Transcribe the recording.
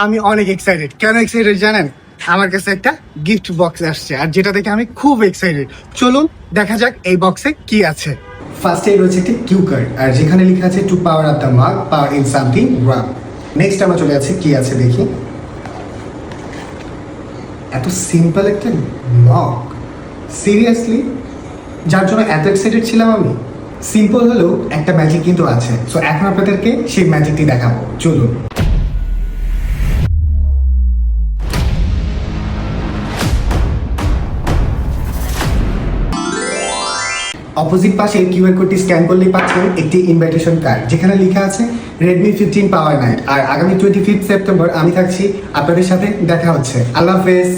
আমি অনেক এক্সাইটেড। কেন এক্সাইটেড জানেন? আমার কাছে একটা গিফট বক্স আসছে, আর যেটা দেখে আমি খুব এক্সাইটেড। চলুন দেখা যাক এই বক্সে কি আছে। ফার্স্টে রয়েছে একটি কিউ কার্ড, আর যেখানে লেখা আছে টু পাওয়ার আপ দ্য মাগ, power in something Ram. Next আমরা চলে যাচ্ছি কি আছে দেখি। এত সিম্পল একটা মগ, সিরিয়াসলি, যার জন্য এত এক্সাইটেড ছিলাম আমি। সিম্পল হলেও একটা ম্যাজিক কিন্তু আছে। সো এখন আপনাদেরকে সেই ম্যাজিকটি দেখাবো, চলুন। অপোজিট পাশে কিউআর কোডটি স্ক্যান করলেই পাচ্ছেন একটি ইনভাইটেশন কার্ড, যেখানে লেখা আছে রেডমি 15 পাওয়ার নাইট। আর আগামী 25 সেপ্টেম্বর আমি থাকছি আপনাদের সাথে। দেখা হচ্ছে। আল্লাহ হাফেজ।